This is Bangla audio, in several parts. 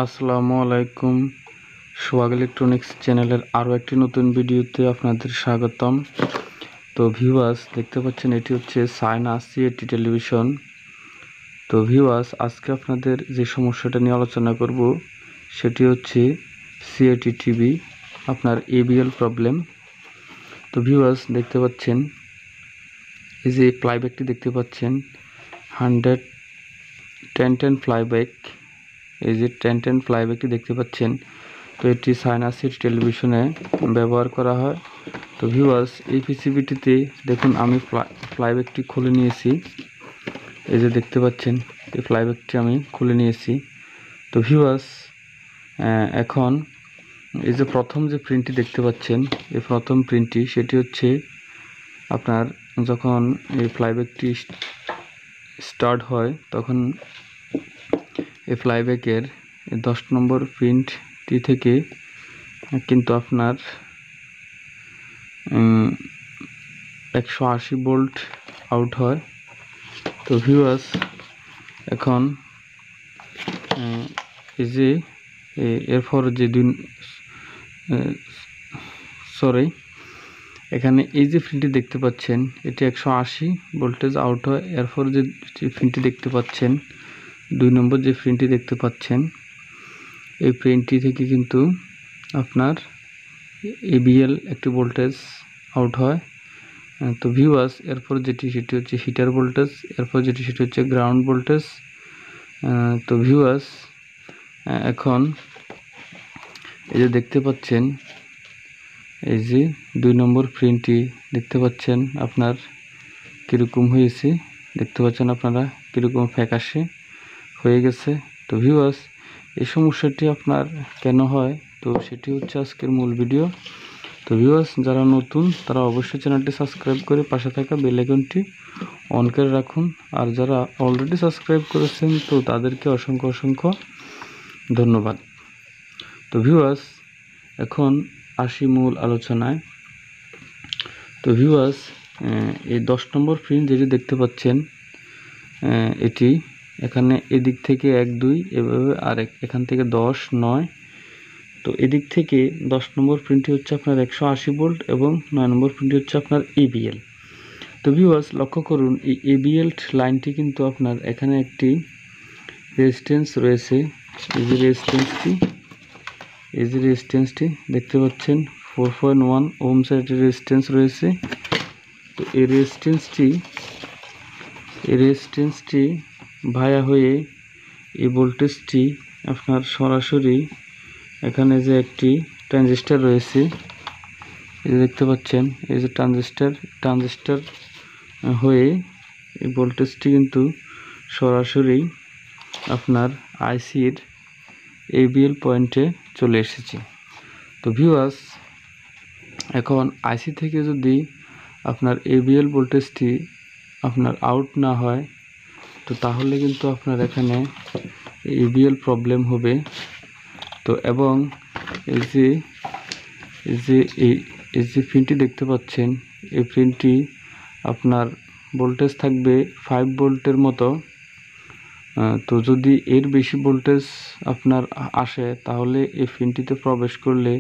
আসসালামু আলাইকুম। সোহাগ ইলেকট্রনিক্স চ্যানেলের আরও একটি নতুন ভিডিওতে আপনাদের স্বাগতম। তো ভিউয়ার্স, দেখতে পাচ্ছেন এটি হচ্ছে সাইনা সিএটি টেলিভিশন। তো ভিউয়ার্স, আজকে আপনাদের যে সমস্যাটা নিয়ে আলোচনা করব সেটি হচ্ছে সিএটি টিভি আপনার AVL প্রবলেম। তো ভিউয়ার্স, দেখতে পাচ্ছেন এই যে ফ্লাইব্যাকটি দেখতে পাচ্ছেন 110 ফ্লাইব্যাক, এই যে 10 ফ্লাইব্যাকটি দেখতে পাচ্ছেন। তো এটি সাইনা সিএটি টেলিভিশনে ব্যবহার করা হয়। তো ভিউয়ার্স, এই পিসিবিটিতে দেখুন আমি ফ্লাইব্যাকটি খুলে নিয়েছি। এই যে দেখতে পাচ্ছেন এই ফ্লাইব্যাকটি আমি খুলে নিয়েছি। তো ভিউয়ার্স, এখন এই যে প্রথম যে প্রিন্টটি দেখতে পাচ্ছেন, এই প্রথম প্রিন্টটি সেটি হচ্ছে আপনার যখন এই ফ্লাইব্যাকটি স্টার্ট হয় তখন এই ফ্লাইব্যাকের 10 নম্বর প্রিন্টটি থেকে কিন্তু আপনার 180 ভোল্ট আউট হয়। তো ভিউয়ার্স, এখন এই যে এরপর যে এখানে এই যে প্রিন্টটি দেখতে পাচ্ছেন এটি 180 ভোল্টেজ আউট হয়। এরপর যে প্রিন্টটি দেখতে পাচ্ছেন 2 নম্বর যে প্রিন্টটি দেখতে পাচ্ছেন, এই প্রিন্টটি থেকে কিন্তু আপনার AVL একটি ভোল্টেজ আউট হয়। তো ভিউয়ার্স, এরপর সেটি হচ্ছে হিটার ভোল্টেজ, এরপর সেটি হচ্ছে গ্রাউন্ড ভোল্টেজ। তো ভিউয়ার্স, এখন এই যে দেখতে পাচ্ছেন এই যে 2 নম্বর প্রিন্টটি দেখতে পাচ্ছেন আপনার কীরকম হয়েছে, দেখতে পাচ্ছেন আপনারা কীরকম ফ্যাকাশে হয়ে গেছে। তো ভিউয়ার্স, এই সমস্যাটি আপনার কেন হয় তো সেটি হচ্ছে আজকের মূল ভিডিও। তো ভিউয়ার্স, যারা নতুন তারা অবশ্যই চ্যানেলটি সাবস্ক্রাইব করে পাশে থাকা বেল আইকনটি অন করে রাখুন। আর যারা অলরেডি সাবস্ক্রাইব করেছেন তো তাদেরকে অসংখ্য ধন্যবাদ। তো ভিউয়ার্স, এখন আসি মূল আলোচনায়। তো ভিউয়ার্স, এই 10 নম্বর প্রিন্ট যেটি দেখতে পাচ্ছেন, এটি এখানে এদিক থেকে 1 2 এভাবে, আর এখান থেকে 10 9। তো এদিক থেকে 10 নম্বর প্রিন্টটি হচ্ছে আপনার 180 ভোল্ট এবং 9 নম্বর প্রিন্টটি হচ্ছে আপনার AVL। তো ভিউয়ার্স, লক্ষ্য করুন এই AVL লাইনটি কিন্তু আপনার এখানে একটি রেজিস্ট্যান্স রয়েছে। এই যে রেজিস্ট্যান্সটি দেখতে পাচ্ছেন 4.1 ওহমস এর রেজিস্ট্যান্স রয়েছে। তো এই রেজিস্ট্যান্সটি ভায়া হয়ে এই ভোল্টেজটি আপনার সরাসরি এখানে যে একটি ট্রানজিস্টর রয়েছে, এই যে দেখতে পাচ্ছেন এই যে ট্রানজিস্টর হয়ে এই ভোল্টেজটি কিন্তু সরাসরি আপনার আইসির AVL পয়েন্টে চলে এসেছে। তো ভিউয়ার্স, এখন আইসি থেকে যদি আপনার AVL ভোল্টেজটি আপনার আউট না হয় তো তাহলে কিন্তু আপনার এখানে AVL প্রবলেম হবে। তো এবং এই যে প্রিন্টটি দেখতে পাচ্ছেন, এই প্রিন্টটি আপনার ভোল্টেজ থাকবে 5 ভোল্টের মতো। তো যদি এর বেশি ভোল্টেজ আপনার আসে তাহলে এই প্রিন্টটিতে প্রবেশ করলে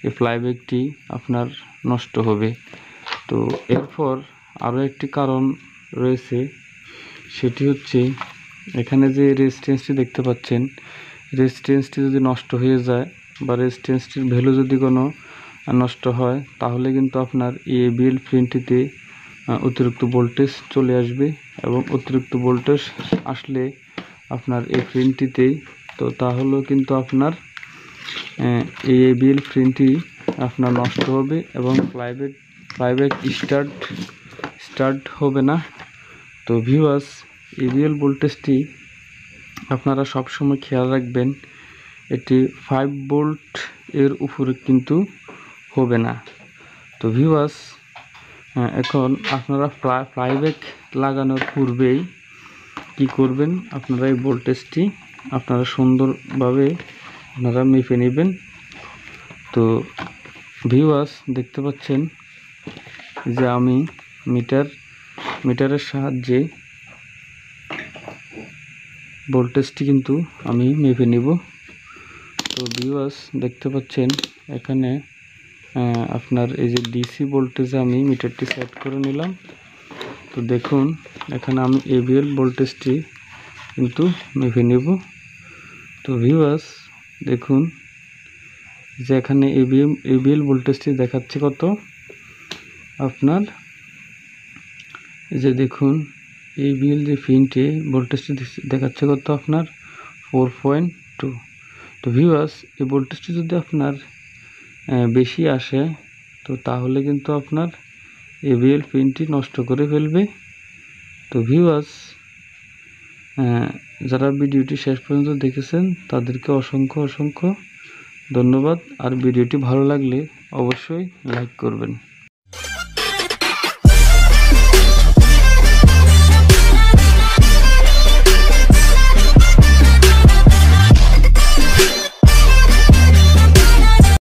এই ফ্লাইব্যাকটি আপনার নষ্ট হবে। তো এরপর আরও একটি কারণ রয়েছে, সেটি হচ্ছে এখানে যে রেজিস্ট্যান্সটি দেখতে পাচ্ছেন, রেজিস্ট্যান্সটি যদি নষ্ট হয়ে যায় বা রেজিস্ট্যান্সটির ভ্যালু যদি কোনো নষ্ট হয় তাহলে কিন্তু আপনার AVL প্রিন্টটিতে অতিরিক্ত ভোল্টেজ চলে আসবে, এবং অতিরিক্ত ভোল্টেজ আসলে আপনার এই প্রিন্টটিতেই তো তাহলেও কিন্তু আপনার এই AVL প্রিন্টটি আপনার নষ্ট হবে এবং ফ্লাইব্যাক স্টার্ট হবে না। তো ভিউয়ার্স, AVL ভোল্টেজটি আপনারা সবসময় খেয়াল রাখবেন, এটি 5 ভোল্ট এর উপরে কিন্তু হবে না। তো ভিউয়ার্স, এখন আপনারা ফ্লাইব্যাক লাগানোর পূর্বেই কি করবেন, আপনারা এই ভোল্টেজটি আপনারা সুন্দরভাবে আপনারা মেপে নেবেন। তো ভিউয়ার্স, দেখতে পাচ্ছেন যে আমি মিটারের সাহায্যে ভোল্টেজটি কিন্তু আমি মেপে নিব। তো ভিউয়ার্স দেখতে পাচ্ছেন এখানে আপনার এই যে ডিসি ভোল্টেজে আমি মিটারটি সেট করে নিলাম। তো দেখুন এখানে আমি AVL ভোল্টেজটি কিন্তু মেপে নেব। তো ভিউয়ার্স দেখুন যে এখানে AVL ভোল্টেজটি দেখাচ্ছে কত আপনার, এই যে দেখুন AVL যে পিনটি ভোল্টেজটি দেখাচ্ছে কত আপনার 4.2। তো ভিউয়ার্স এই ভোল্টেজটি যদি আপনার বেশি আসে তো তাহলে কিন্তু আপনার AVL পিনটি নষ্ট করে ফেলবে। তো ভিউয়ার্স যারা ভিডিওটি শেষ পর্যন্ত দেখেছেন তাদেরকে অসংখ্য ধন্যবাদ। আর ভিডিওটি ভালো লাগলে অবশ্যই লাইক করবেন।